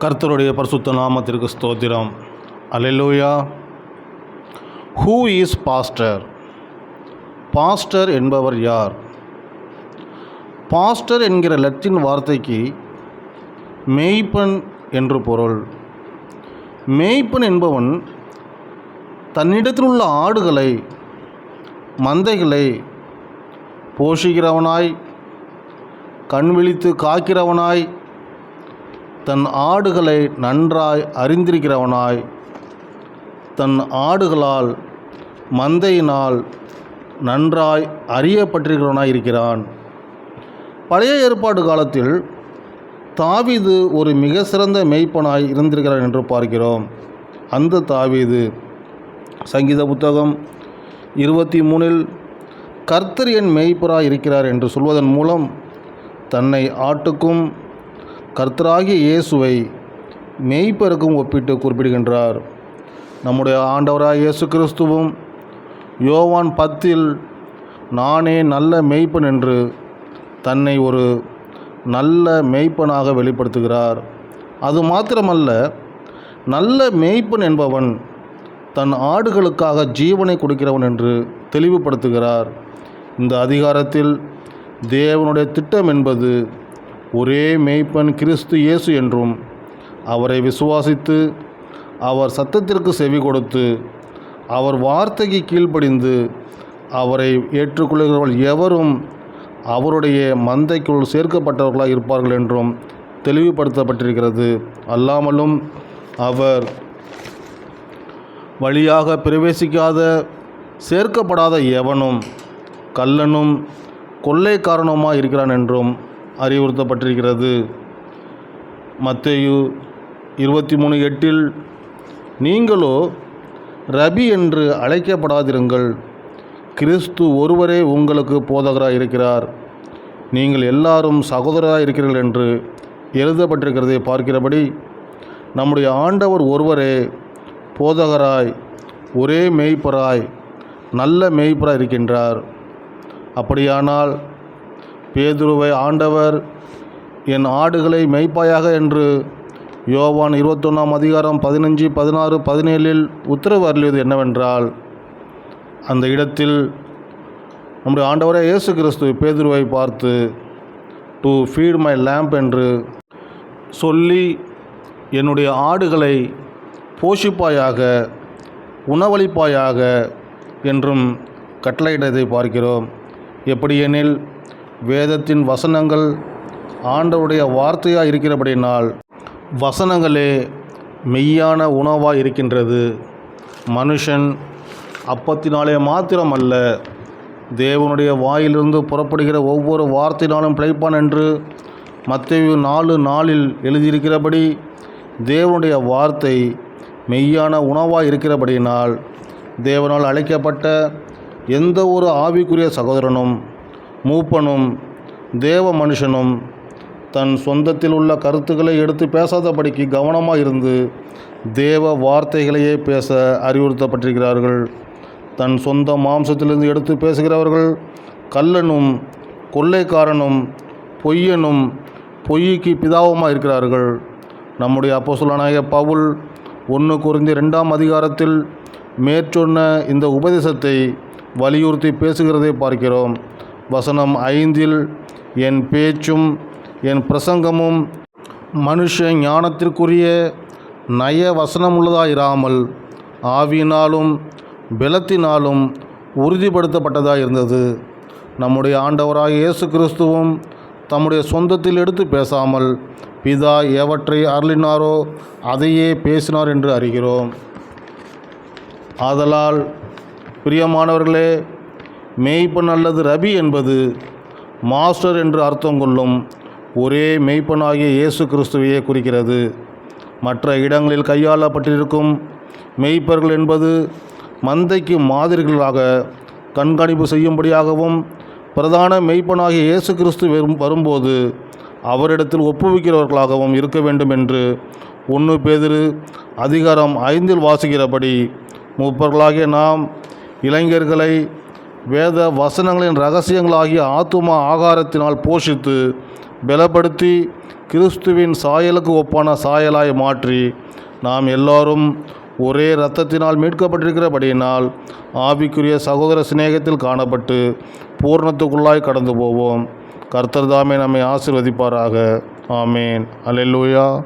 கர்த்தருடைய பரிசுத்த நாமத்திற்கு ஸ்தோத்திரம். அல்லேலூயா. Who is pastor? பாஸ்டர் என்பவர் யார்? பாஸ்டர் என்கிற லத்தீன் வார்த்தைக்கு மேய்ப்பன் என்று பொருள். மேய்ப்பன் என்பவன் தன்னிடத்தில் உள்ள ஆடுகளை, மந்தைகளை போஷிக்கிறவனாய், கண் விழித்து காக்கிறவனாய், தன் ஆடுகளை நன்றாய் அறிந்திருக்கிறவனாய், தன் ஆடுகளால், மந்தையினால் நன்றாய் அறியப்பட்டிருக்கிறவனாய் இருக்கிறான். பழைய ஏற்பாடு காலத்தில் தாவீது ஒரு மிக சிறந்த மேய்ப்பனாய் இருந்திருக்கிறான் என்று பார்க்கிறோம். அந்த தாவீது சங்கீத புத்தகம் 23 கர்த்தர் என் மேய்ப்பராய் இருக்கிறார் என்று சொல்வதன் மூலம் தன்னை ஆட்டுக்கும் கர்த்தராகிய இயேசுவை மேய்ப்பருக்கும் ஒப்பிட்டு குறிப்பிடுகின்றார். நம்முடைய ஆண்டவராக இயேசு கிறிஸ்துவும் யோவான் 10 நானே நல்ல மேய்ப்பன் என்று தன்னை ஒரு நல்ல மேய்ப்பனாக வெளிப்படுத்துகிறார். அது மாத்திரமல்ல, நல்ல மேய்ப்பன் என்பவன் தன் ஆடுகளுக்காக ஜீவனை கொடுக்கிறவன் என்று தெளிவுபடுத்துகிறார். இந்த அதிகாரத்தில் தேவனுடைய திட்டம் என்பது ஒரே மேய்ப்பன் கிறிஸ்து இயேசு என்றும், அவரை விசுவாசித்து அவர் சத்தத்திற்கு செவி கொடுத்து அவர் வார்த்தைக்கு கீழ்ப்படிந்து அவரை ஏற்றுக்கொள்கிறவர்கள் எவரும் அவருடைய மந்தைக்குள் சேர்க்கப்பட்டவர்களாக இருப்பார்கள் என்றும் தெளிவுபடுத்தப்பட்டிருக்கிறது. அல்லாமலும் அவர் வழியாக பிரவேசிக்காத, சேர்க்கப்படாத எவனும் கள்ளனும் கொள்ளைக்காரனுமாக இருக்கிறான் என்றும் அறிவுறுத்தப்பட்டிருக்கிறது. மத்தேயு 23:8 நீங்களோ ரபி என்று அழைக்கப்படாதிருங்கள், கிறிஸ்து ஒருவரே உங்களுக்கு போதகராக இருக்கிறார், நீங்கள் எல்லாரும் சகோதரராக இருக்கிறீர்கள் என்று எழுதப்பட்டிருக்கிறதை பார்க்கிறபடி நம்முடைய ஆண்டவர் ஒருவரே போதகராய், ஒரே மேய்ப்பராய், நல்ல மேய்ப்பராய் இருக்கின்றார். அப்படியானால் பேதுருவை ஆண்டவர் என் ஆடுகளை மேய்ப்பாயாக என்று யோவான் 21 15, 16, 17 உத்தரவு அருளியது என்னவென்றால், அந்த இடத்தில் நம்முடைய ஆண்டவரே இயேசு கிறிஸ்து பேதுருவை பார்த்து டு ஃபீட் மை லேம்ப் என்று சொல்லி என்னுடைய ஆடுகளை போஷிப்பாயாக, உணவளிப்பாயாக என்றும் கட்டளையிட்டதை பார்க்கிறோம். எப்படியெனில் வேதத்தின் வசனங்கள் ஆண்டவருடைய வார்த்தையாக இருக்கிறபடினால் வசனங்களே மெய்யான உணவாக இருக்கின்றது. மனுஷன் அப்பத்தினாலே மாத்திரமல்ல, தேவனுடைய வாயிலிருந்து புறப்படுகிற ஒவ்வொரு வார்த்தையினாலும் பிழைப்பான் என்று மத்தேயு 4:4 எழுதியிருக்கிறபடி தேவனுடைய வார்த்தை மெய்யான உணவாக இருக்கிறபடியினால் தேவனால் அழைக்கப்பட்ட எந்த ஒரு ஆவிக்குரிய சகோதரனும், மூப்பனும், தேவ மனுஷனும் தன் சொந்தத்தில் உள்ள கருத்துக்களை எடுத்து பேசாதபடிக்கு கவனமாக இருந்து தேவ வார்த்தைகளையே பேச அறிவுறுத்தப்பட்டிருக்கிறார்கள். தன் சொந்த மாம்சத்திலிருந்து எடுத்து பேசுகிறவர்கள் கள்ளனும், கொள்ளைக்காரனும், பொய்யனும், பொய்க்கு பிதாவுமாக இருக்கிறார்கள். நம்முடைய அப்போஸ்தலனாகிய பவுல் 1 கொரிந்தியர் 2 மேற்சொன்ன இந்த உபதேசத்தை வலியுறுத்தி பேசுகிறதை பார்க்கிறோம். வசனம் 5 என் பேச்சும் என் பிரசங்கமும் மனுஷ ஞானத்திற்குரிய நய வசனமுள்ளதாயிராமல் ஆவியினாலும் பலத்தினாலும் உறுதிப்படுத்தப்பட்டதாக இருந்தது. நம்முடைய ஆண்டவராகிய இயேசு கிறிஸ்துவும் தம்முடைய சொந்தத்தில் எடுத்து பேசாமல் பிதா எவற்றை அருளினாரோ அதையே பேசினார் என்று அறிகிறோம். ஆதலால் பிரியமானவர்களே, மேய்ப்பன் அல்லது ரபி என்பது மாஸ்டர் என்று அர்த்தம் கொள்ளும் ஒரே மேய்ப்பனாகிய இயேசு கிறிஸ்துவையே குறிக்கிறது. மற்ற இடங்களில் கையாளப்பட்டிருக்கும் மேய்ப்பர்கள் என்பது மந்தைக்கு மாதிரிகளாக கண்காணிப்பு செய்யும்படியாகவும், பிரதான மேய்ப்பனாகிய இயேசு கிறிஸ்து வரும்போது அவரிடத்தில் ஒப்புவிக்கிறவர்களாகவும் இருக்க வேண்டும் என்று 1 பேதுரு 5 வாசிக்கிறபடி மூப்பர்களாகிய நாம் இளைஞர்களை வேத வசனங்களின் இரகசியங்களாகிய ஆத்தும ஆகாரத்தினால் போஷித்து பலப்படுத்தி கிறிஸ்துவின் சாயலுக்கு ஒப்பான சாயலாய் மாற்றி நாம் எல்லாரும் ஒரே இரத்தத்தினால் மீட்கப்பட்டிருக்கிறபடியினால் ஆவிக்குரிய சகோதர சிநேகத்தில் காணப்பட்டு பூர்ணத்துக்குள்ளாய் கடந்து போவோம். கர்த்தர் தாமே நம்மை ஆசீர்வதிப்பாராக. ஆமேன். அல்லேலூயா.